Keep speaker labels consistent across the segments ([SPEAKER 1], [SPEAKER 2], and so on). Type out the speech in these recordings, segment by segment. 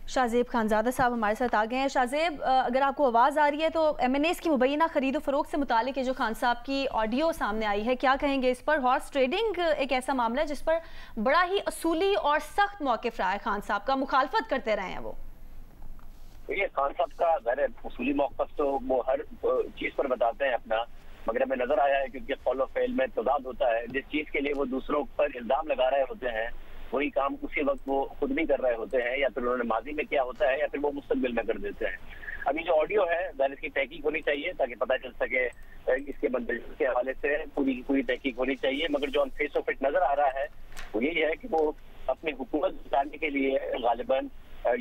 [SPEAKER 1] शाहजेब खानज़ादा साहब हमारे साथ आ गए हैं। शाहजेब, अगर आपको आवाज़ आ रही है तो MNAs की मुबैना खरीद फरोख्त से मुतालिक जो खान साहब की ऑडियो सामने आई है, क्या कहेंगे इस पर? हॉर्स ट्रेडिंग एक ऐसा मामला है जिस पर बड़ा ही असूली और सख्त मौक़िफ़ रहा है खान साहब का, मुखालफत करते रहे हैं वो।
[SPEAKER 2] ये खान साहब का ज़ाहिर उसूली मौक़िफ़ तो वो हर चीज़ पर बताते हैं अपना, मगर हमें नजर आया है क्योंकि फॉलो फेल में तजाद होता है। जिस चीज़ के लिए वो दूसरों पर इल्ज़ाम लगा रहे होते हैं वही काम उसी वक्त वो खुद भी कर रहे होते हैं, या फिर उन्होंने माजी में किया होता है या फिर वो मुस्तकबिल में कर देते हैं। अभी जो ऑडियो है ज़ाहिर इसकी तहकीक होनी चाहिए ताकि पता चल सके, इसके बंदे के हवाले से पूरी तहकीक होनी चाहिए। मगर जो फेस ऑफ इट नजर आ रहा है वो यही है कि वो अपनी हुकूमत जिताने के लिए गालिबन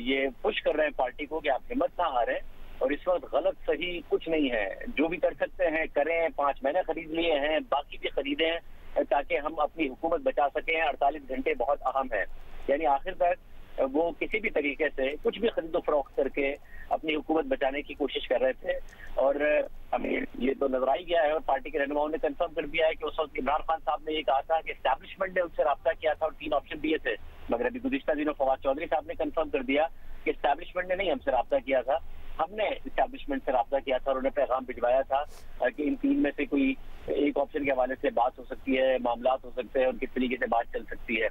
[SPEAKER 2] ये पुश कर रहे हैं पार्टी को कि आप हिम्मत ना हारें, और इस वक्त गलत सही कुछ नहीं है, जो भी कर सकते हैं करें। 5 महीने खरीद लिए हैं, बाकी भी खरीदें ताकि हम अपनी हुकूमत बचा सकें। 48 घंटे बहुत अहम है, यानी आखिर तक वो किसी भी तरीके से कुछ भी खरीदो फरोख्त करके अपनी हुकूमत बचाने की कोशिश कर रहे थे। और हमें ये तो नजर आ ही गया है, और पार्टी के रहनुमाओं ने कंफर्म कर दिया है कि उस वक्त इमरान खान साहब ने ये कहा था कि एस्टैब्लिशमेंट ने उससे रब्ता किया था और 3 ऑप्शन दिए थे। मगर अभी गुज़िश्ता दिनों फवाद चौधरी साहब ने कंफर्म कर दिया कि एस्टैब्लिशमेंट ने नहीं हमसे रब्ता किया था, हमने एस्टैब्लिशमेंट से रब्ता किया था और उन्हें पैगाम भिजवाया था कि इन 3 में से कोई एक ऑप्शन के हवाले से बात हो सकती है, मामलात हो सकते हैं और किस तरीके से बात चल सकती है।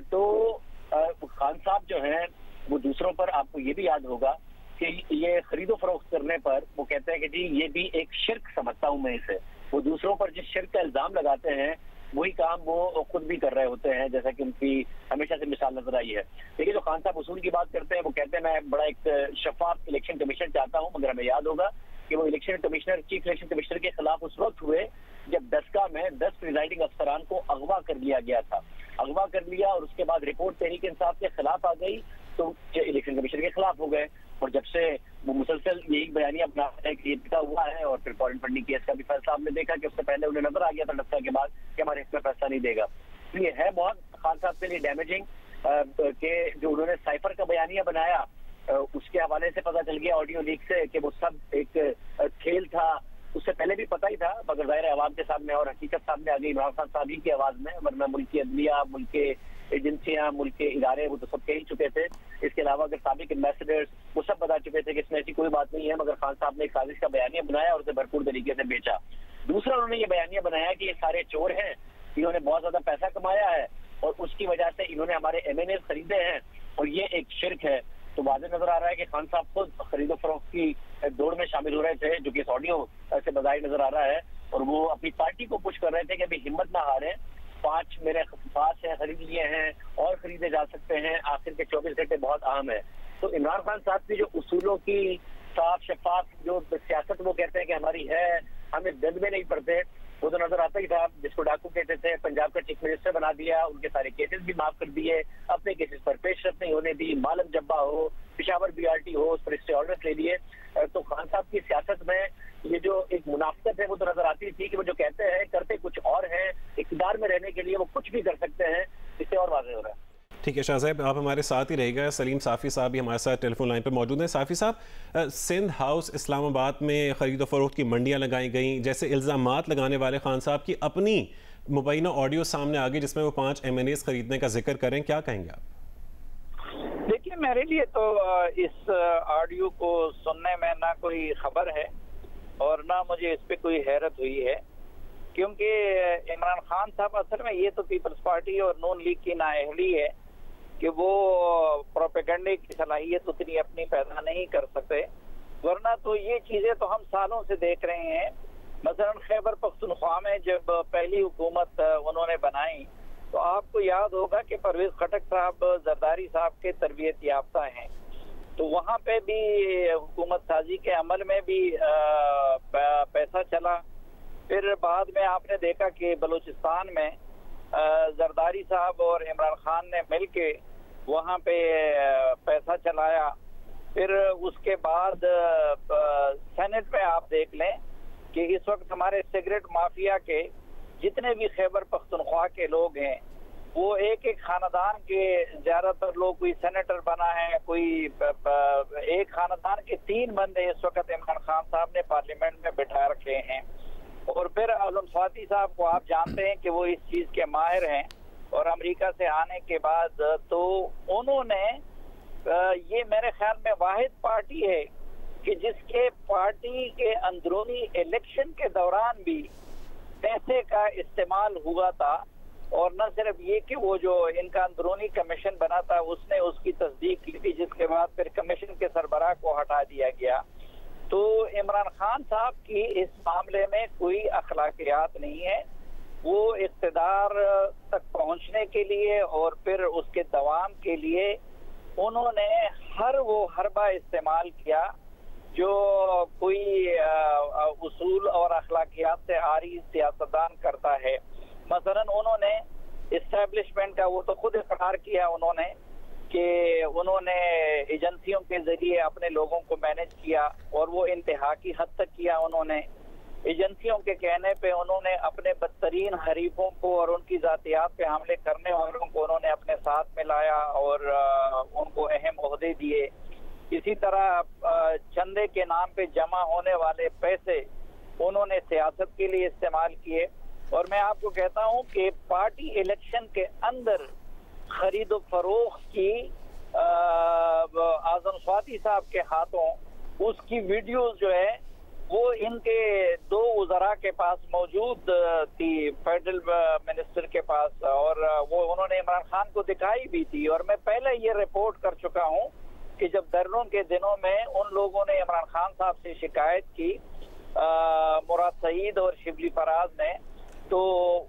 [SPEAKER 2] तो खान साहब जो हैं वो दूसरों पर, आपको ये भी याद होगा कि ये खरीदो फरोख्त करने पर वो कहते हैं कि जी ये भी एक शिर्क समझता हूँ मैं इसे। वो दूसरों पर जिस शिर्क का इल्जाम लगाते हैं वही काम वो खुद भी कर रहे होते हैं, जैसा कि उनकी हमेशा से मिसाल नजर आई है। देखिए, जो खान साहब उसूल की बात करते हैं वो कहते हैं मैं बड़ा एक शफाफ इलेक्शन कमीशन चाहता हूँ, मगर हमें याद होगा कि वो election commissioner, chief election commissioner के खिलाफ उस वक्त हुए जब दसका में 10 प्रिजाइडिंग अफसरान को अगवा कर लिया गया था। अगवा कर लिया और उसके बाद रिपोर्ट तहरीक इंसाफ के खिलाफ आ गई तो इलेक्शन कमीशन के खिलाफ हो गए, और जब से वो मुसलसल यही बयानियां अपना है कि ये पिता हुआ है। और फिर फॉरेन फंडिंग केस का भी फैसला हमने देखा कि उससे पहले उन्हें नजर आ गया था दसका के बाद कि हमारे इसमें फैसला नहीं देगा। तो ये है बहुत खान साहब के लिए डैमेजिंग के जो उन्होंने साइफर का बयानिया बनाया उसके हवाले से पता चल गया ऑडियो लीक से कि वो सब एक खेल था। उससे पहले भी पता ही था, मगर ज़ाहिर आवाम के सामने और हकीकत सामने आ गई इमरान खान साहब की आवाज में, वरना मुल्क की अदलिया, मुल्क के एजेंसियां, मुल्क के इदारे वो तो सब कह ही चुके थे। इसके अलावा अगर साबिक एम्बेसडर्स वो सब बता चुके थे कि इसमें ऐसी कोई बात नहीं है, मगर खान साहब ने एक साजिश का बयानिया बनाया और उसे भरपूर तरीके से बेचा। दूसरा, उन्होंने ये बयानिया बनाया कि ये सारे चोर हैं, इन्होंने बहुत ज्यादा पैसा कमाया है और उसकी वजह से इन्होंने हमारे MNA खरीदे हैं और ये एक शिर्क है। तो वाज़ेह नजर आ रहा है कि खान साहब खुद खरीदो फरोख्त की दौड़ में शामिल हो रहे थे, जो कि इस ऑडियो से बजाय नजर आ रहा है, और वो अपनी पार्टी को पुश कर रहे थे कि अभी हिम्मत ना हारें, 5 मेरे पास है, खरीद लिए हैं और खरीदे जा सकते हैं, आखिर के 24 घंटे बहुत अहम है। तो इमरान खान साहब की जो उसूलों की साफ शफाफ जो सियासत वो कहते हैं कि हमारी है, हमें दंड में नहीं पड़ते, वो तो नजर आता ही था। जिसको डाकू कहते थे पंजाब का चीफ मिनिस्टर बना दिया, उनके सारे केसेस भी माफ कर दिए, अपने केसेस पर पेशरफ नहीं होने दी, मालम जब्बा हो, पिशावर BRT हो, उस पर स्टे ऑर्डर ले लिए। तो खान साहब की सियासत में ये जो एक मुनाफिकत है वो तो नजर आती थी कि वो जो कहते हैं करते कुछ और हैं, इक़्तिदार में रहने के लिए वो कुछ भी कर सकते हैं, इससे और वाज़ेह हो रहा है।
[SPEAKER 3] ठीक है शाह साहब, आप हमारे साथ ही रहेगा। सलीम साफ़ी साहब भी हमारे साथ टेलीफोन लाइन पर मौजूद हैं। साफ़ी साहब, सिंध हाउस इस्लामाबाद में ख़रीद फ़रोख्त की मंडियाँ लगाई गई, जैसे इल्ज़ामात लगाने वाले खान साहब की अपनी मुबैना ऑडियो सामने आ गई जिसमें वो 5 MNAs खरीदने का जिक्र करें, क्या कहेंगे आप?
[SPEAKER 4] देखिए, मेरे लिए तो इस ऑडियो को सुनने में ना कोई खबर है और ना मुझे इस पर कोई हैरत हुई है, क्योंकि इमरान खान साहब असल में ये तो पीपल्स पार्टी और नून लीग की नाअहली है कि वो प्रोपेगेंडे की सलाहियत उतनी अपनी पैदा नहीं कर सकते, वरना तो ये चीज़ें तो हम सालों से देख रहे हैं। मसलन खैबर पख्तूनख्वा में जब पहली हुकूमत उन्होंने बनाई तो आपको याद होगा कि परवेज खटक साहब जरदारी साहब के तरबियत याफ्ता हैं, तो वहाँ पे भी हुकूमत साजी के अमल में भी पैसा चला। फिर बाद में आपने देखा कि बलूचिस्तान में जरदारी साहब और इमरान खान ने मिलके वहाँ पे पैसा चलाया। फिर उसके बाद सेनेट में आप देख लें कि इस वक्त हमारे सिगरेट माफिया के जितने भी खैबर पख्तूनख्वा के लोग हैं वो एक एक खानदान के ज्यादातर लोग, कोई सेनेटर बना है, कोई एक खानदान के 3 बंदे इस वक्त इमरान खान साहब ने पार्लियामेंट में बिठा रखे हैं। और फिर आलम स्वाति साहब को आप जानते हैं कि वो इस चीज़ के माहिर हैं, और अमेरिका से आने के बाद तो उन्होंने یہ میرے خیال میں واحد پارٹی ہے کہ جس کے پارٹی کے اندرونی الیکشن کے دوران بھی پیسے کا استعمال ہوا تھا، اور نہ صرف یہ کہ وہ جو ان کا اندرونی کمیشن بنا تھا اس نے اس کی تصدیق کی تھی، جس کے بعد پھر کمیشن کے سربراہ کو ہٹا دیا گیا۔ تو عمران خان صاحب کی اس معاملے میں کوئی اخلاقیات نہیں ہے۔ وہ اقتدار تک پہنچنے کے لیے اور پھر اس کے دوام کے لیے انہوں نے ہر وہ حربہ استعمال کیا جو کوئی اصول اور اخلاقیات سے عاری سیاستدان کرتا ہے۔ مثلا انہوں نے اسٹیبلشمنٹ کا وہ تو خود اقرار کیا انہوں نے کہ انہوں نے ایجنسیوں کے ذریعے اپنے لوگوں کو مینج کیا، اور وہ انتہا کی حد تک کیا۔ انہوں نے ایجنسیوں کے کہنے پہ انہوں نے اپنے بدترین حریفوں کو اور ان کی ذاتیات پہ حملے کرنے والوں کو انہوں نے اپنے ساتھ ملایا اور ان کو اہم عہدے دیے۔ اسی طرح چندے کے نام پہ جمع ہونے والے پیسے انہوں نے سیاست کے لیے استعمال کیے۔ اور میں آپ کو کہتا ہوں کہ پارٹی الیکشن کے اندر خرید و فروخت کی اعظم سوادی صاحب کے ہاتھوں اس کی ویڈیوز جو ہے وہ ان کے دو وزراء کے پاس موجود تھی، فیڈرل منسٹر کے پاس، اور وہ انہوں نے عمران خان کو دکھائی بھی تھی۔ اور میں پہلے یہ رپورٹ کر چکا ہوں کہ جب دھرنوں کے دنوں میں ان لوگوں نے عمران خان صاحب سے شکایت کی، مراد سعید اور شبلی فراز نے، تو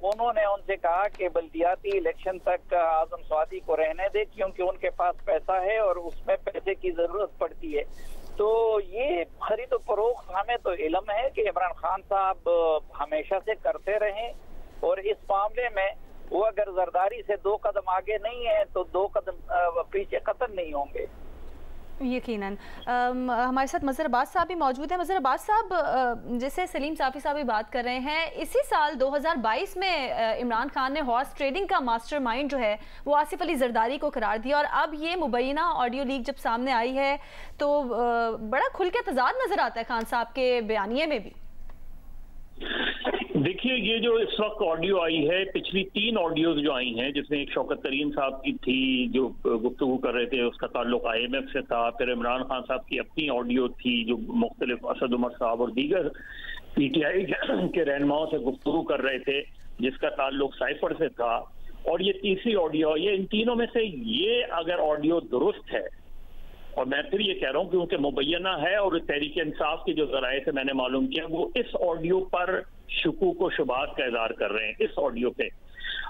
[SPEAKER 4] انہوں نے ان سے کہا کہ بلدیاتی الیکشن تک اعظم سوادی کو رہنے دے کیونکہ ان کے پاس پیسہ ہے اور اس میں پیسے کی ضرورت پڑتی ہے۔ تو یہ خرید و فروخت ہمیں تو علم ہے کہ عمران خان صاحب ہمیشہ سے کرتے رہے، اور اس معاملے میں وہ اگر زرداری سے 2 قدم آگے نہیں ہے تو 2 قدم پیچھے قطعاً نہیں ہوں گے۔
[SPEAKER 1] یقیناً ہمارے ساتھ مظہر عباس صاحب بھی موجود ہیں۔ مظہر عباس صاحب، جیسے سلیم صافی صاحب بھی بات کر رہے ہیں، اسی سال 2022 میں عمران خان نے ہارس ٹریڈنگ کا ماسٹر مائنڈ جو ہے وہ آصف علی زرداری کو قرار دیا، اور اب یہ مبینہ آڈیو لیک جب سامنے آئی ہے تو بڑا کھل کے تضاد نظر آتا ہے خان صاحب کے بیانیے میں بھی۔
[SPEAKER 5] دیکھیے، یہ جو اس وقت آڈیو آئی ہے، پچھلی 3 آڈیوز جو آئی ہیں، جس میں ایک شوکت ترین صاحب کی تھی جو گفتگو کر رہے تھے، اس کا تعلق IMF سے تھا، پھر عمران خان صاحب کی اپنی آڈیو تھی جو مختلف اسد عمر صاحب اور دیگر PTI کے رہنماؤں سے گفتگو کر رہے تھے جس کا تعلق سائفر سے تھا، اور یہ تیسری آڈیو، یہ ان تینوں میں سے یہ اگر آڈیو درست ہے، اور میں پھر یہ کہہ رہا ہوں کیونکہ مبینہ ہے اور تحریک انصاف کے جو ذرائع سے میں نے معلوم کیا، وہ اس آڈیو پر شکوک و شبہات کا اظہار کر رہے ہیں اس آڈیو پہ،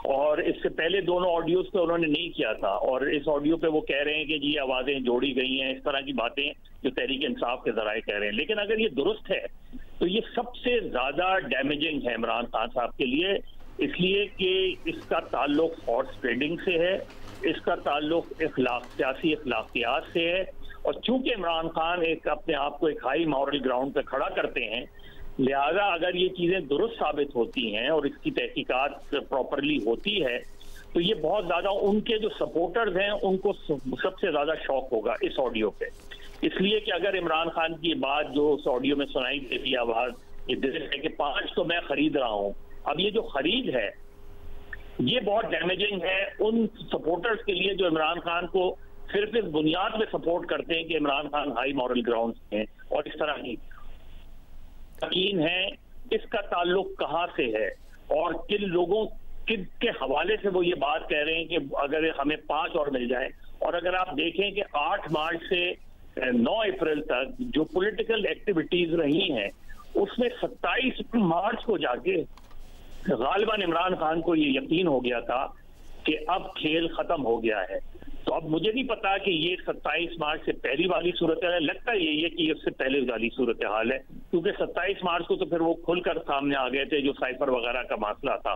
[SPEAKER 5] اور اس سے پہلے دونوں آڈیوز پہ انہوں نے نہیں کیا تھا، اور اس آڈیو پہ وہ کہہ رہے ہیں کہ جی آوازیں جوڑی گئی ہیں، اس طرح کی باتیں جو تحریک انصاف کے ذرائع کہہ رہے ہیں۔ لیکن اگر یہ درست ہے تو یہ سب سے زیادہ ڈیمیجنگ ہے عمران خان صاحب کے لیے، اس لیے کہ اس کا تعلق ہارس ٹریڈنگ سے ہے، اس کا تعلق سیاسی اخلاقیات سے ہے، اور چونکہ عمران خان اپنے آپ کو ایک ہائی مورل گراؤنڈ پہ کھڑا کرتے ہیں، لہذا اگر یہ چیزیں درست ثابت ہوتی ہیں اور اس کی تحقیقات پراپرلی ہوتی ہے تو یہ بہت زیادہ ان کے جو سپورٹرز ہیں ان کو سب سے زیادہ شوق ہوگا اس آڈیو پہ، اس لیے کہ اگر عمران خان کی بات جو اس آڈیو میں سنائی دیتی آواز یہ ہے کہ 5 تو میں خرید رہا ہوں، اب یہ جو خرید ہے یہ بہت ڈیمیجنگ ہے ان سپورٹرز کے لیے جو عمران خان کو صرف اس بنیاد پہ سپورٹ کرتے ہیں کہ Imran Khan high moral ground ہیں، اور اس طرح کی یقین ہے اس کا تعلق کہاں سے ہے اور کن لوگوں کے حوالے سے وہ یہ بات کہہ رہے ہیں کہ اگر ہمیں 5 اور مل جائے۔ اور اگر آپ دیکھیں کہ 8 مارچ سے 9 اپریل تک جو پولیٹیکل ایکٹیویٹیز رہی ہیں اس میں 27 مارچ کو جا کے غالباً عمران خان کو یہ یقین ہو گیا تھا کہ اب کھیل ختم ہو گیا ہے۔ تو اب مجھے نہیں پتا کہ یہ 27 مارچ سے پہلی والی صورتحال ہے، لگتا یہی ہے کہ یہ اس سے پہلے والی صورتحال ہے، کیونکہ 27 مارچ کو تو پھر وہ کھل کر سامنے آ گئے تھے جو سائفر وغیرہ کا مسئلہ تھا۔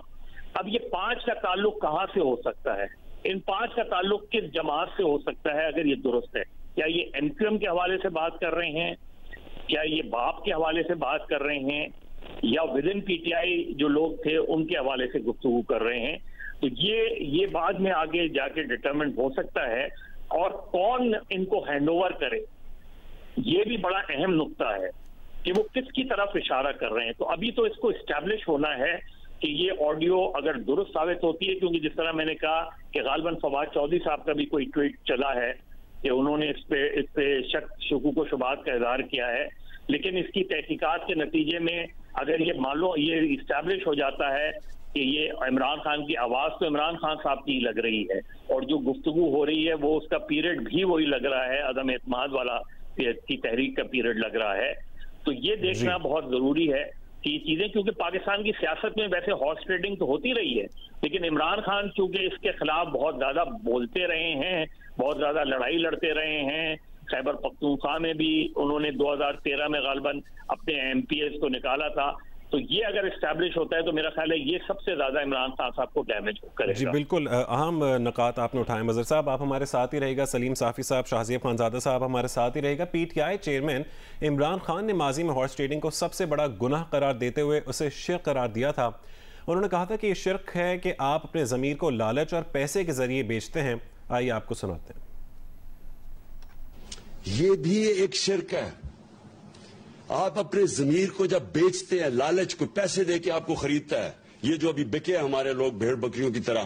[SPEAKER 5] اب یہ 5 کا تعلق کہاں سے ہو سکتا ہے؟ ان 5 کا تعلق کس جماعت سے ہو سکتا ہے اگر یہ درست ہے؟ کیا یہ MQM کے حوالے سے بات کر رہے ہیں؟ کیا یہ باپ کے حوالے سے بات کر رہے ہیں؟ یا ودن PTI جو لوگ تھے ان کے حوالے سے گفتگو کر رہے ہیں؟ تو یہ بعد میں آگے جا کے ڈٹرمنٹ ہو سکتا ہے، اور کون ان کو ہینڈ اوور کرے یہ بھی بڑا اہم نقطہ ہے کہ وہ کس کی طرف اشارہ کر رہے ہیں۔ تو ابھی تو اس کو اسٹیبلش ہونا ہے کہ یہ آڈیو اگر درست ثابت ہوتی ہے، کیونکہ جس طرح میں نے کہا کہ غالباً فواد چودھری صاحب کا بھی کوئی ٹویٹ چلا ہے کہ انہوں نے اس پہ شک شکوک و شبہات کا اظہار کیا ہے، لیکن اس کی تحقیقات کے نتیجے میں اگر یہ معلوم یہ اسٹیبلش ہو جاتا ہے کہ یہ عمران خان کی آواز تو عمران خان صاحب کی لگ رہی ہے اور جو گفتگو ہو رہی ہے وہ اس کا پیریڈ بھی وہی لگ رہا ہے، عدم اعتماد والا کی تحریک کا پیریڈ لگ رہا ہے، تو یہ دیکھنا بہت ضروری ہے کہ یہ چیزیں، کیونکہ پاکستان کی سیاست میں ویسے ہارس ٹریڈنگ تو ہوتی رہی ہے، لیکن عمران خان چونکہ اس کے خلاف بہت زیادہ بولتے رہے ہیں، بہت زیادہ لڑائی لڑتے رہے ہیں، خیبر پختونخوا میں بھی انہوں نے 2013 میں غالباً اپنے ایم پی ایس کو نکالا تھا، تو یہ اگر اسٹیبلش ہوتا ہے تو میرا خیال ہے یہ سب سے زیادہ عمران خان صاحب کو ڈیمیج کرے گا۔
[SPEAKER 3] جی بالکل اہم نکات آپ نے اٹھائے مظہر صاحب، آپ ہمارے ساتھ ہی رہے گا، سلیم صافی صاحب، شاہزیب خانزادہ صاحب ہمارے ساتھ ہی رہے گا۔ P T I chairman Imran Khan نے ماضی میں ہارس ٹریڈنگ کو سب سے بڑا گناہ قرار دیتے ہوئے اسے شرک قرار دیا تھا۔ انہوں نے کہا تھا کہ یہ شرک ہے کہ آپ اپنے ضمیر کو لالچ اور پیسے کے ذریعے بیچتے ہیں۔ آئیے آپ کو سناتے ہیں۔
[SPEAKER 6] یہ بھی ایک شرک ہے، آپ اپنے ضمیر کو جب بیچتے ہیں، لالچ کو پیسے دے کے آپ کو خریدتا ہے، یہ جو ابھی بکے ہمارے لوگ بھیڑ بکریوں کی طرح،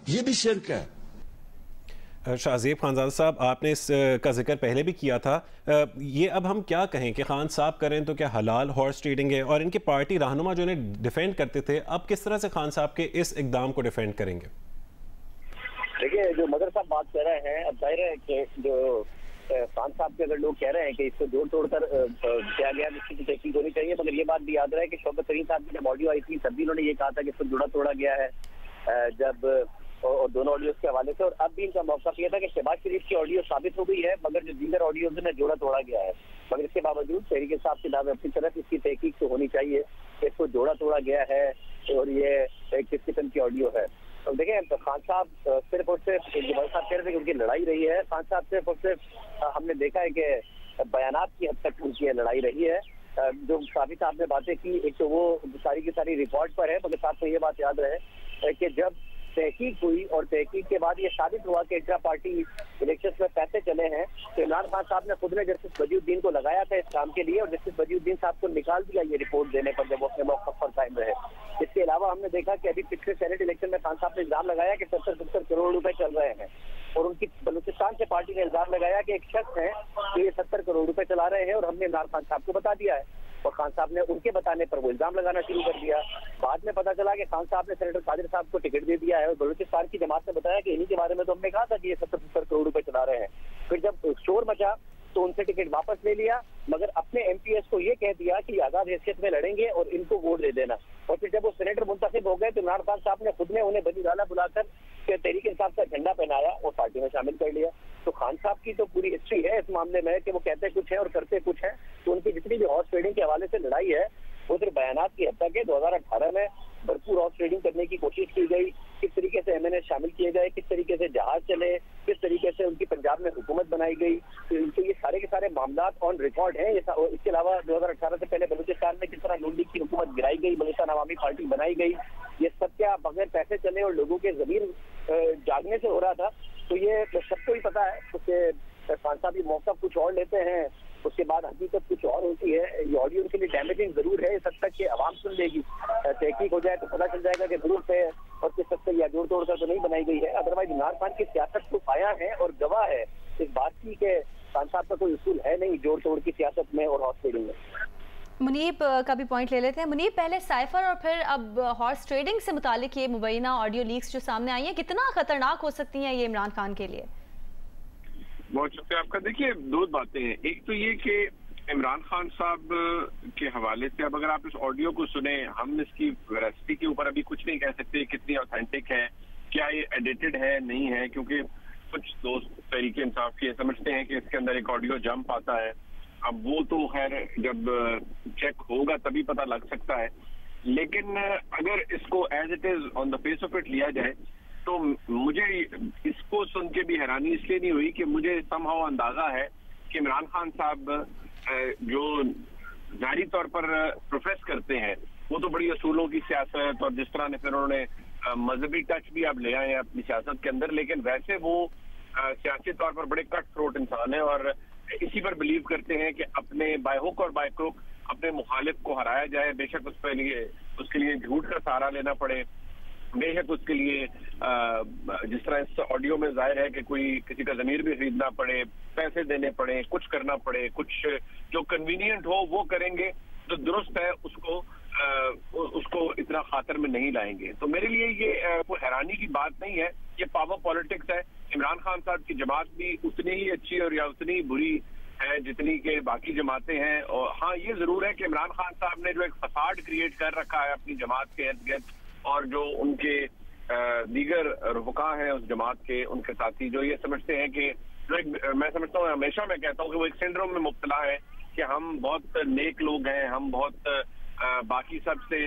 [SPEAKER 6] یہ بھی شرک ہے۔
[SPEAKER 3] شاہزیب خانزادہ صاحب، آپ نے اس کا ذکر پہلے بھی کیا تھا، یہ اب ہم کیا کہیں کہ خان صاحب کریں تو کیا حلال ہارس ٹریڈنگ ہے، اور ان کے پارٹی رہنما جو انہیں ڈیفینڈ کرتے تھے اب کس طرح سے خان صاحب کے اس اقدام کو ڈیفینڈ کریں گے؟
[SPEAKER 2] دیکھیے جو مظہر صاحب بات کر رہے ہیں، اب ظاہر ہے کہ جو خان صاحب کے اگر لوگ کہہ رہے ہیں کہ اس کو جوڑ توڑ کر کیا گیا، اس کی تحقیق ہونی چاہیے، مگر یہ بات بھی یاد رہے کہ شوکت ترین صاحب کی جب آڈیو آئی تھی تب بھی انہوں نے یہ کہا تھا کہ اس کو جوڑا توڑا گیا ہے، جب اور دونوں آڈیوز کے حوالے سے، اور اب بھی ان کا موقف یہ تھا کہ شہباز شریف کی آڈیو ثابت ہو گئی ہے، مگر جو دیگر آڈیوز میں جوڑا توڑا گیا ہے، مگر اس کے باوجود تحریک انصاف کے دعوے اپنی طرف اس کی تحقیق تو ہونی چاہیے کہ اس کو جوڑا توڑا گیا ہے اور یہ کس قسم کی آڈیو ہے۔ تو دیکھیں خان صاحب صرف اور صرف صاحب کہہ رہے تھے کہ ان کی لڑائی رہی ہے، خان صاحب صرف اور صرف ہم نے دیکھا ہے کہ بیانات کی حد تک ان کی لڑائی رہی ہے۔ جو صافی صاحب نے باتیں کی، ایک تو وہ ساری کی ساری ریکارڈ پر ہے، مگر ساتھ میں یہ بات یاد رہے کہ جب تحقیق ہوئی اور تحقیق کے بعد یہ ثابت ہوا کہ انٹرا پارٹی الیکشن میں پیسے چلے ہیں، تو عمران خان صاحب نے خود نے جسٹس بدی الدین کو لگایا تھا اس کام کے لیے، اور جسٹس بدی الدین صاحب کو نکال دیا یہ رپورٹ دینے پر جب وہ اپنے موقف پر قائم رہے۔ اس کے علاوہ ہم نے دیکھا کہ ابھی پچھلے سینٹ الیکشن میں خان صاحب نے الزام لگایا کہ 70 کروڑ روپے چل رہے ہیں، اور ان کی بلوچستان سے پارٹی نے الزام لگایا کہ ایک شخص ہے کہ یہ 70 کروڑ روپے چلا رہے ہیں، اور ہم نے عمران خان صاحب کو بتا دیا ہے، اور خان صاحب نے ان کے بتانے پر وہ الزام لگانا شروع کر دیا۔ بعد میں پتا چلا کہ خان صاحب نے سینیٹر قادر صاحب کو ٹکٹ دے دیا ہے، اور بلوچستان کی جماعت نے بتایا کہ انہی کے بارے میں تو ہم نے کہا تھا کہ یہ 70 کروڑ روپے چلا رہے ہیں۔ پھر جب شور مچا تو ان سے ٹکٹ واپس لے لیا، مگر اپنے ایم پی ایس کو یہ کہہ دیا کہ یہ آزاد حیثیت میں لڑیں گے اور ان کو ووٹ دے دینا، اور پھر جب وہ سینیٹر منتخب ہو گئے تو عمران خان صاحب نے خود نے انہیں بلی ڈالا بلا کر کہ تحریک انصاف کا جھنڈا پہنایا اور پارٹی میں شامل کر لیا۔ تو خان صاحب کی تو پوری ہسٹری ہے اس معاملے میں کہ وہ کہتے کچھ ہے اور کرتے کچھ ہے، تو ان کی جتنی بھی ہارس ٹریڈنگ کے حوالے سے لڑائی ہے وہ صرف بیانات کی حد تک ہے۔ 2018 میں بھرپور ہارس ٹریڈنگ کرنے کی کوشش کی گئی، کس طریقے سے ایم این اے شامل کیے گئے، کس طریقے سے جہاز چلے، کس طریقے سے ان کی پنجاب میں حکومت بنائی گئی، تو ان کے یہ سارے کے سارے معاملات آن ریکارڈ ہیں۔ اس کے علاوہ 2018 سے پہلے بلوچستان میں کس طرح نون لیگ کی حکومت گرائی گئی، بلوچستان عوامی پارٹی بنائی گئی، یہ سب کیا بغیر پیسے چلے اور لوگوں کے ضمیر جاگنے سے ہو رہا تھا، تو یہ سب کو ہی پتا ہے۔ اس کے خان صاحب یہ موقف کچھ اور لیتے ہیں، اس کے بعد حقیقت کچھ اور ہوتی ہے۔ یہ آڈیو ان کے لیے ڈیمیجنگ ضرور ہے اس حد تک کہ عوام سن لے گی، تحقیق ہو جائے تو پتہ چل جائے گا کہ ضرور ہے اور کس حد تک یا جوڑ توڑ کر تو نہیں بنائی گئی ہے۔ ادروائز عمران خان کی سیاست کو آیا ہے اور گواہ ہے اس بات کی کہ خان صاحب کا کوئی اصول ہے نہیں جوڑ توڑ کی سیاست میں اور ہارس ٹریڈنگ میں۔
[SPEAKER 1] منیب کا بھی پوائنٹ لے لیتے ہیں۔ منیب، پہلے سائفر اور پھر اب ہارس ٹریڈنگ سے متعلق یہ مبینہ آڈیو لیکس جو سامنے آئی ہیں، کتنا خطرناک ہو سکتی ہیں یہ عمران خان کے لیے؟
[SPEAKER 7] بہت شکریہ آپ کا۔ دیکھیے دو باتیں ہیں، ایک تو یہ کہ عمران خان صاحب کے حوالے سے اب اگر آپ اس آڈیو کو سنیں، ہم اس کی ویراسٹی کے اوپر ابھی کچھ نہیں کہہ سکتے کتنی اوتھینٹک ہے، کیا یہ ایڈیٹڈ ہے نہیں ہے، کیونکہ کچھ دوست تحریک انصاف کے سمجھتے ہیں کہ اس کے اندر ایک آڈیو جمپ آتا ہے، اب وہ تو خیر جب چیک ہوگا تبھی پتہ لگ سکتا ہے، لیکن اگر اس کو as it is on the face of it لیا جائے تو مجھے اس کو سن کے بھی حیرانی اس لیے نہیں ہوئی کہ مجھے سم ہاؤ اندازہ ہے کہ عمران خان صاحب جو ظاہری طور پر پروفیس کرتے ہیں وہ تو بڑی اصولوں کی سیاست، اور جس طرح نے پھر انہوں نے مذہبی ٹچ بھی اب لے آئے ہیں اپنی سیاست کے اندر، لیکن ویسے وہ سیاسی طور پر بڑے کٹ تھروٹ انسان ہیں اور اسی پر بلیو کرتے ہیں کہ اپنے بائی ہک اور بائی کروک اپنے مخالف کو ہرایا جائے، بے شک اس کے لیے جھوٹ کا سہارا لینا پڑے، बेशक उसके लिए जिस तरह इस ऑडियो में जाहिर है कि कोई किसी का ज़मीर भी खरीदना पड़े, पैसे देने पड़े, कुछ करना पड़े, कुछ जो कन्वीनियंट हो वो करेंगे, जो दुरुस्त है उसको इतना खातर में नहीं लाएंगे। तो मेरे लिए ये कोई हैरानी की बात नहीं है, ये पावर पॉलिटिक्स है। इमरान खान साहब की जमात भी उतनी ही अच्छी और या उतनी ही बुरी है जितनी के बाकी जमातें हैं। और हाँ, ये जरूर है कि इमरान खान साहब ने जो एक फसाड क्रिएट कर रखा है अपनी जमात के इर्द गिर्द, और जो उनके दीगर रुफका हैं उस जमात के, उनके साथी जो ये समझते हैं कि जो एक, मैं समझता हूँ, हमेशा मैं कहता हूँ कि वो एक सिंड्रोम में मुब्तला है कि हम बहुत नेक लोग हैं, हम बहुत बाकी सबसे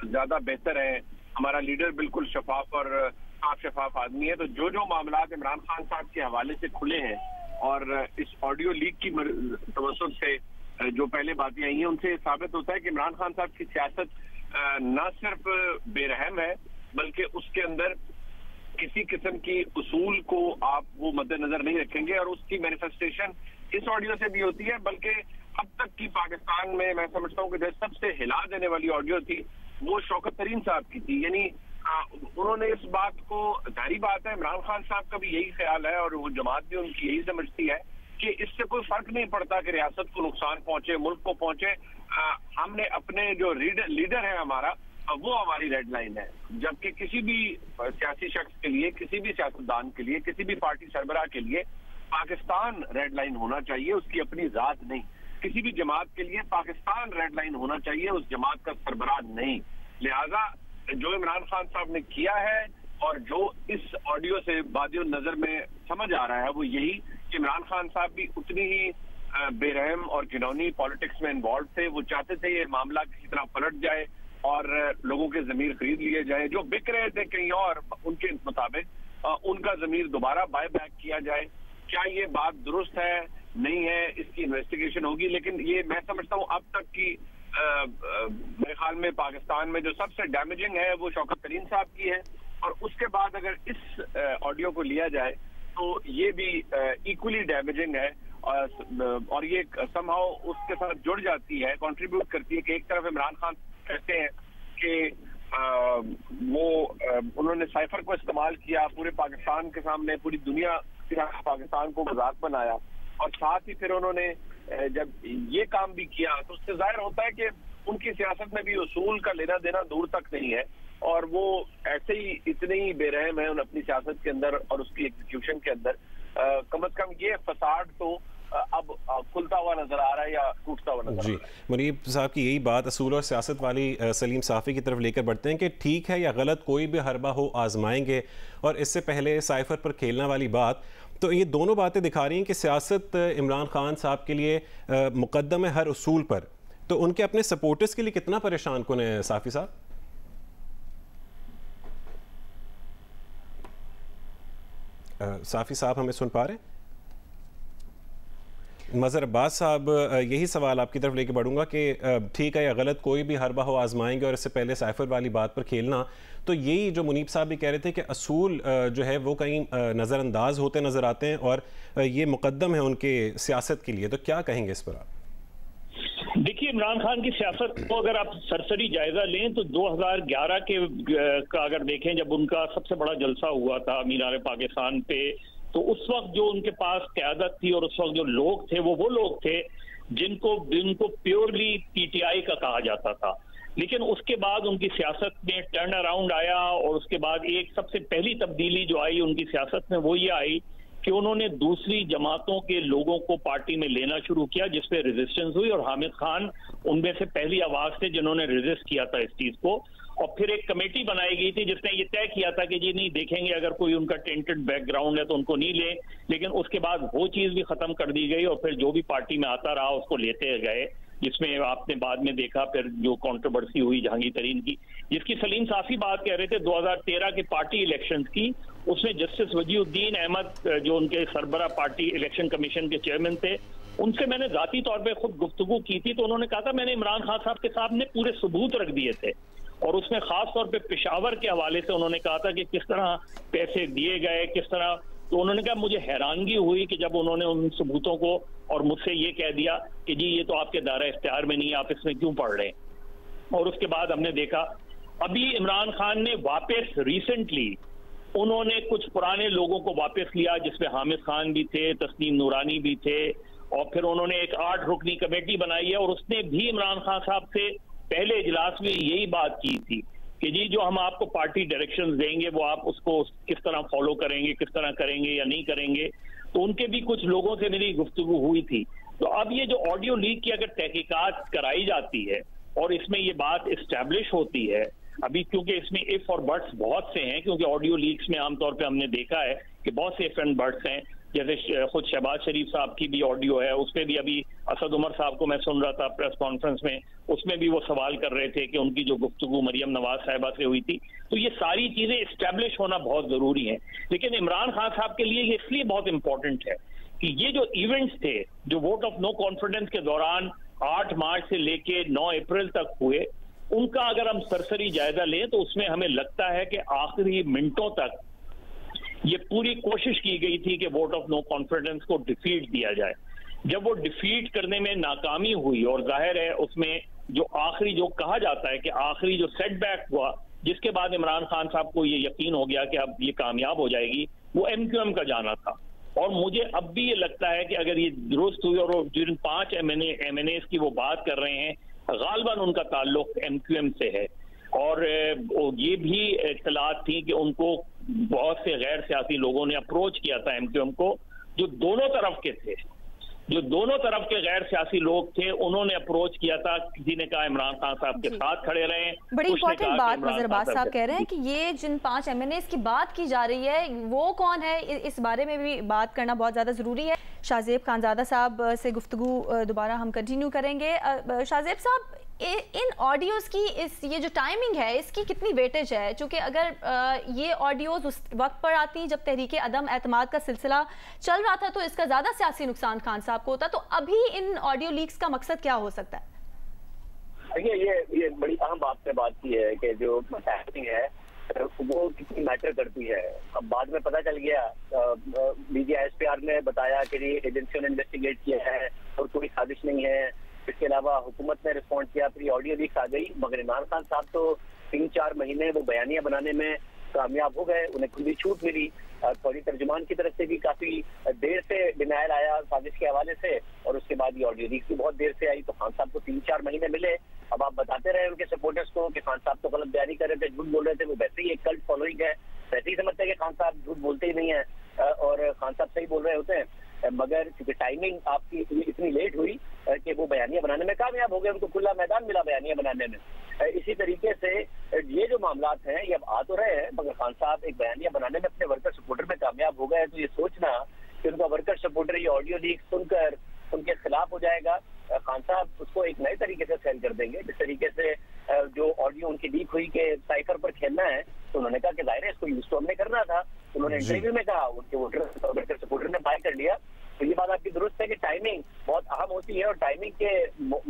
[SPEAKER 7] ज्यादा बेहतर हैं, हमारा लीडर बिल्कुल शफाफ और साफ शफाफ आदमी है। तो जो जो मामलात इमरान खान साहब के हवाले से खुले हैं और इस ऑडियो लीक की तवज्जुह से जो पहले बातें आई हैं, उनसे साबित होता है कि इमरान खान साहब की सियासत न सिर्फ बेरहम है बल्कि उसके अंदर किसी किस्म की उसूल को आप वो मद्देनजर नहीं रखेंगे, और उसकी मैनिफेस्टेशन इस ऑडियो से भी होती है। बल्कि अब तक की पाकिस्तान में मैं समझता हूँ कि जो सबसे हिला देने वाली ऑडियो थी वो शौकत तरीन साहब की थी। यानी उन्होंने इस बात को, जाहिर बात है इमरान खान साहब का भी यही ख्याल है और वो जमात भी उनकी यही समझती है कि इससे कोई फर्क नहीं पड़ता कि रियासत को नुकसान पहुंचे, मुल्क को पहुंचे, हमने अपने जो लीडर है हमारा, वो हमारी रेड लाइन है। जबकि किसी भी सियासी शख्स के लिए, किसी भी सियासतदान के लिए, किसी भी पार्टी सरबराह के लिए पाकिस्तान रेड लाइन होना चाहिए, उसकी अपनी जात नहीं। किसी भी जमात के लिए पाकिस्तान रेड लाइन होना चाहिए, उस जमात का सरबराह नहीं। लिहाजा जो इमरान खान साहब ने किया है और जो इस ऑडियो से बादियो नजर में समझ आ रहा है वो यही कि इमरान खान साहब भी उतनी ही बेरहम और घिनौनी पॉलिटिक्स में इन्वॉल्व थे। वो चाहते थे ये मामला किसी तरह पलट जाए और लोगों के जमीर खरीद लिए जाए, जो बिक रहे थे कहीं और उनके मुताबिक उनका जमीर दोबारा बाय बैक किया जाए। क्या ये बात दुरुस्त है, नहीं है, इसकी इन्वेस्टिगेशन होगी। लेकिन ये मैं समझता हूँ अब तक की मेरे ख्याल में पाकिस्तान में जो सबसे डैमेजिंग है वो शौकत तरीन साहब की है, और उसके बाद अगर इस ऑडियो को लिया जाए तो ये भी इक्वली डैमेजिंग है, और ये समहाउ उसके साथ जुड़ जाती है, कंट्रीब्यूट करती है कि एक तरफ इमरान खान कहते हैं कि उन्होंने साइफर को इस्तेमाल किया, पूरे पाकिस्तान के सामने, पूरी दुनिया पाकिस्तान को मजाक बनाया, और साथ ही फिर उन्होंने जब ये काम भी किया तो उससे जाहिर होता है कि उनकी सियासत में भी उसूल का लेना देना दूर तक नहीं है, और वो ऐसे ही इतने ही बेरहम है अपनी सियासत के अंदर और उसकी एग्जीक्यूशन के अंदर। कम से कम ये फसाड तो अब खुलता हुआ नजर आ रहा है या टूटता हुआ नजर आ रहा है।
[SPEAKER 3] मुनीब साहब की यही बात असूल और सियासत वाली सलीम साफ़ी की तरफ लेकर बढ़ते हैं कि ठीक है या गलत, कोई भी हरबा हो आजमाएंगे, और इससे पहले साइफर पर खेलने वाली बात, तो ये दोनों बातें दिखा रही हैं कि सियासत इमरान खान साहब के लिए मुकद्दम है हर उसूल पर, तो उनके अपने सपोर्टर्स के लिए कितना परेशान कौन है साफ़ी साहब? साफ़ी साहब हमें सुन पा रहे हैं? मज़हर अब्बास साहब, यही सवाल आपकी तरफ लेके बढ़ूंगा कि ठीक है या गलत, कोई भी हरबा हो आजमाएंगे, और इससे पहले साइफर वाली बात पर खेलना, तो यही जो मुनीब साहब भी कह रहे थे कि असूल जो है वो कहीं नज़रअंदाज होते नज़र आते हैं, और ये मुकद्दम है उनके सियासत के लिए, तो क्या कहेंगे इस पर आप?
[SPEAKER 5] देखिए, इमरान खान की सियासत को अगर आप सरसरी जायजा लें तो 2011 का अगर देखें, जब उनका सबसे बड़ा जलसा हुआ था मीनार पाकिस्तान पे, तो उस वक्त जो उनके पास क़यादत थी और उस वक्त जो लोग थे वो लोग थे जिनको प्योरली पीटीआई का कहा जाता था। लेकिन उसके बाद उनकी सियासत में टर्न अराउंड आया, और उसके बाद एक सबसे पहली तब्दीली जो आई उनकी सियासत में वो ये आई कि उन्होंने दूसरी जमातों के लोगों को पार्टी में लेना शुरू किया, जिसपे रेजिस्टेंस हुई, और हामिद खान उनमें से पहली आवाज थे जिन्होंने रेजिस्ट किया था इस चीज को। और फिर एक कमेटी बनाई गई थी जिसने ये तय किया था कि जी नहीं, देखेंगे अगर कोई उनका टेंटेड बैकग्राउंड है तो उनको नहीं ले। लेकिन उसके बाद वो चीज भी खत्म कर दी गई, और फिर जो भी पार्टी में आता रहा उसको लेते गए, जिसमें आपने बाद में देखा फिर जो कंट्रोवर्सी हुई जहांगीर तरीन की, जिसकी सलीम साफ़ी बात कह रहे थे 2013 के पार्टी इलेक्शंस की, उसमें जस्टिस वजीउद्दीन अहमद जो उनके सरबरा पार्टी इलेक्शन कमीशन के चेयरमैन थे, उनसे मैंने जाती तौर पे खुद गुफ्तगू की थी, तो उन्होंने कहा था मैंने इमरान खान साहब के सामने पूरे सबूत रख दिए थे, और उसमें खास तौर पे पेशावर के हवाले से उन्होंने कहा था कि किस तरह पैसे दिए गए, किस तरह। तो उन्होंने कहा मुझे हैरानगी हुई कि जब उन्होंने उन सबूतों को और मुझसे ये कह दिया कि जी ये तो आपके दायरा इख्तियार में नहीं है, आप इसमें क्यों पढ़ रहे हैं। और उसके बाद हमने देखा अभी इमरान खान ने वापस रिसेंटली उन्होंने कुछ पुराने लोगों को वापस लिया, जिसमें हामिद खान भी थे, तस्नीम नूरानी भी थे, और फिर उन्होंने एक 8 रुकनी कमेटी बनाई है। और उसने भी इमरान खान साहब से पहले इजलास में यही बात की थी कि जी जो हम आपको पार्टी डायरेक्शंस देंगे वो आप उसको किस तरह फॉलो करेंगे, किस तरह करेंगे या नहीं करेंगे। तो उनके भी कुछ लोगों से मेरी गुफ्तगू हुई थी। तो अब ये जो ऑडियो लीक की अगर तहकीकात कराई जाती है और इसमें ये बात इस्टेब्लिश होती है, अभी क्योंकि इसमें इफ और बट्स बहुत से हैं, क्योंकि ऑडियो लीक्स में आमतौर पे हमने देखा है कि बहुत से इफ एंड बट्स हैं, जैसे खुद शहबाज शरीफ साहब की भी ऑडियो है, उसमें भी अभी असद उमर साहब को मैं सुन रहा था प्रेस कॉन्फ्रेंस में, उसमें भी वो सवाल कर रहे थे कि उनकी जो गुफ्तगू मरियम नवाज साहिबा से हुई थी। तो ये सारी चीजें इस्टेब्लिश होना बहुत जरूरी है। लेकिन इमरान खान साहब के लिए ये इसलिए बहुत इंपॉर्टेंट है कि ये जो इवेंट्स थे जो वोट ऑफ नो कॉन्फिडेंस के दौरान 8 मार्च से लेके 9 अप्रैल तक हुए, उनका अगर हम सरसरी जायजा लें तो उसमें हमें लगता है कि आखिरी मिनटों तक ये पूरी कोशिश की गई थी कि वोट ऑफ नो कॉन्फिडेंस को डिफीट दिया जाए। जब वो डिफीट करने में नाकामी हुई, और जाहिर है उसमें जो आखिरी जो कहा जाता है कि आखिरी जो सेटबैक हुआ, जिसके बाद इमरान खान साहब को ये यकीन हो गया कि अब ये कामयाब हो जाएगी, वो MQM का जाना था। और मुझे अब भी ये लगता है कि अगर ये दुरुस्त हुई और जिन 5 MNAs की वो बात कर रहे हैं, गालबन उनका ताल्लुक MQM से है। और ये भी इत्तलात थी कि उनको बहुत से गैर सियासी लोगों ने अप्रोच किया था MQM को, जो दोनों तरफ के थे, जो दोनों तरफ के गैर सियासी लोग थे, उन्होंने अप्रोच किया था। किसी ने कहा इमरान खान साहब के साथ खड़े रहें।
[SPEAKER 1] बड़ी इंपॉर्टेंट बात नजरबाज साहब कह रहे हैं कि ये जिन 5 MNAs की बात की जा रही है वो कौन है, इस बारे में भी बात करना बहुत ज़्यादा ज़रूरी है। शाहजेब खानजादा साहब से गुफ्तगू दोबारा हम कंटिन्यू करेंगे। शाहजेब साहब, इन ऑडियोज़ की ये जो टाइमिंग है इसकी कितनी वेटेज है? चूँकि अगर ये ऑडियोज़ उस वक्त पर आती जब तहरीक अदम एतमाद का सिलसिला चल रहा था तो इसका ज़्यादा सियासी नुकसान खान साहब को होता, तो अभी इन ऑडियो लीक्स का मकसद क्या हो सकता है?
[SPEAKER 2] देखिए, ये बड़ी अहम बात पे बात की है कि जो हैपनिंग है वो कितनी मैटर करती है। अब बाद में पता चल गया, BGISPR ने बताया कि एजेंसियों ने इन्वेस्टिगेट किया है और कोई साजिश नहीं है। इसके अलावा हुकूमत ने रिस्पॉन्ड किया, फिर ऑडियो लीक्स आ गई। मगर इमरान खान साहब तो 3-4 महीने वो बयानिया बनाने में कामयाब हो गए, उन्हें खुद भी छूट मिली। फौजी तर्जुमान की तरफ से भी काफी देर से डिनायल आया साजिश के हवाले से, और उसके बाद ये ऑडियो लीक्स भी बहुत देर से आई। तो खान साहब को 3-4 महीने मिले। अब आप बताते रहे उनके सपोर्टर्स को कि खान साहब तो गलत बयानी कर रहे थे, झूठ बोल रहे थे। वो वैसे ही एक कल्ट फॉलोइंग है, वैसे ही समझते हैं कि खान साहब झूठ बोलते ही नहीं है और खान साहब सही बोल रहे होते हैं। मगर क्योंकि टाइमिंग आपकी इतनी लेट हुई कि वो बयानिया बनाने में कामयाब हो गए, उनको खुला मैदान मिला बयानिया बनाने में। इसी तरीके से ये जो मामलात हैं ये अब आ तो रहे हैं, मगर खान साहब एक बयानिया बनाने में अपने वर्कर सपोर्टर में कामयाब हो गए। तो ये सोचना कि उनका वर्कर सपोर्टर ये ऑडियो लीक सुनकर उनके खिलाफ हो जाएगा, खान साहब उसको एक नए तरीके से सेल कर देंगे। जिस तरीके से जो ऑडियो उनकी लीक हुई कि साइफर पर खेलना है, तो उन्होंने कहा कि जाहिर है इसको यूज तो हमने करना था। उन्होंने इंटरव्यू में कहा, उनके वर्कर सपोर्टर ने बाय कर लिया। तो ये बात आपकी दुरुस्त है कि टाइमिंग बहुत अहम होती है, और टाइमिंग के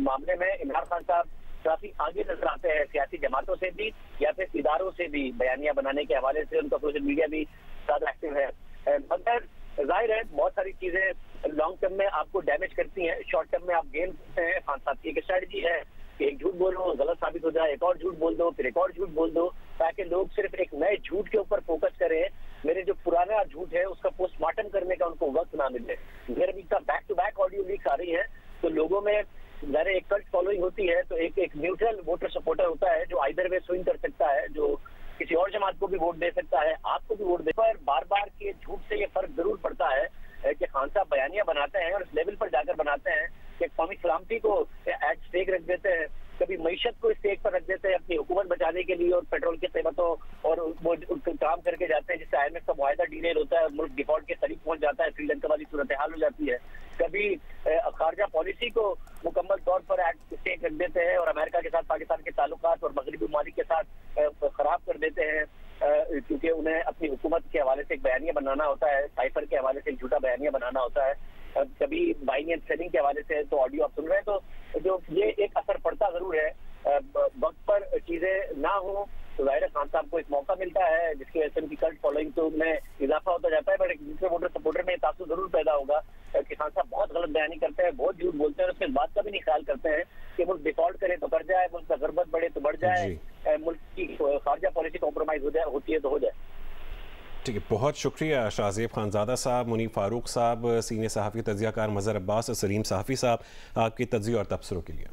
[SPEAKER 2] मामले में इमरान खान साहब काफी आगे नजर आते हैं, सियासी जमातों से भी या फिर इदारों से भी। बयानिया बनाने के हवाले से उनका सोशल मीडिया भी ज्यादा एक्टिव है। मगर जाहिर है बहुत सारी चीजें लॉन्ग टर्म में आपको डैमेज करती हैं, शॉर्ट टर्म में आप गेम करते हैं। खान साहब की एक स्ट्रेटजी है कि एक झूठ बोलो, गलत साबित हो जाए, एक और झूठ बोल दो, फिर एक और झूठ बोल दो, ताकि लोग सिर्फ एक नए झूठ के ऊपर फोकस करें। मेरे जो पुराना झूठ है उसका पोस्टमार्टम करने का उनको वक्त ना मिले। मेरे भी back to back audio leaks आ रही है, तो लोगों में ज़रा एक कल्ट फॉलोइंग होती है। तो एक न्यूट्रल वोटर सपोर्टर होता है जो आइदर वे स्विंग कर सकता है, जो किसी और जमात को भी वोट दे सकता है, आपको भी वोट दे। पर बार बार के झूठ से ये फर्क जरूर पड़ता है कि खान साहब बयानिया बनाते हैं और इस लेवल पर जाकर बनाते हैं कि कौमी सलामती को एट स्टेक रख देते हैं, कभी मईशत को स्टेक पर रख देते हैं अपनी हुकूमत बचाने के लिए, और पेट्रोल की कीमतों और वो काम करके जाते हैं जिससे IMF का मुआहदा डिलेड होता है, मुल्क डिफॉल्ट के करीब पहुंच जाता है, श्रीलंका वाली सूरत हाल हो जाती है। कभी खारजा पॉलिसी को मुकम्मल तौर पर एट स्टेक रख देते हैं और अमेरिका के साथ पाकिस्तान के ताल्लुकात और मगरबी ममालिक के साथ खराब कर देते हैं, क्योंकि उन्हें अपनी हुकूमत के हवाले से एक बयानिया बनाना होता है, साइफर के हवाले से एक झूठा बयानिया बनाना होता है, कभी बाइंग एंड सेलिंग के हवाले से। तो ऑडियो आप सुन रहे हैं, तो जो ये एक असर पड़ता जरूर है। वक्त पर चीजें ना हो तो जाहिर खान साहब को एक मौका मिलता है जिसकी वजह से उनकी कल्ट फॉलोइंग तो में इजाफा होता जाता है। बट एक दूसरे वोटर सपोर्टर में तासुर जरूर पैदा होगा कि खान साहब बहुत गलत बयानी करते हैं, बहुत झूठ बोलते हैं, और उसके बात का भी नहीं ख्याल करते हैं कि मुल्क डिफॉल्ट करे तो बढ़ जाए, मुल्क का गुर्बत बढ़े तो बढ़ जाए, मुल्क की खारजा पॉलिसी कॉम्प्रोमाइज होती है तो हो जाए।
[SPEAKER 3] ठीक है, बहुत शुक्रिया शाहजेब खानज़ादा साहब, मुनीब फारूक साहब, सीनियर सहाफ़ी तज्ज़ियाकार मज़हर अब्बास और सलीम सहाफ़ी साहब, आपकी तज्ज़िया और तबसरों के लिए।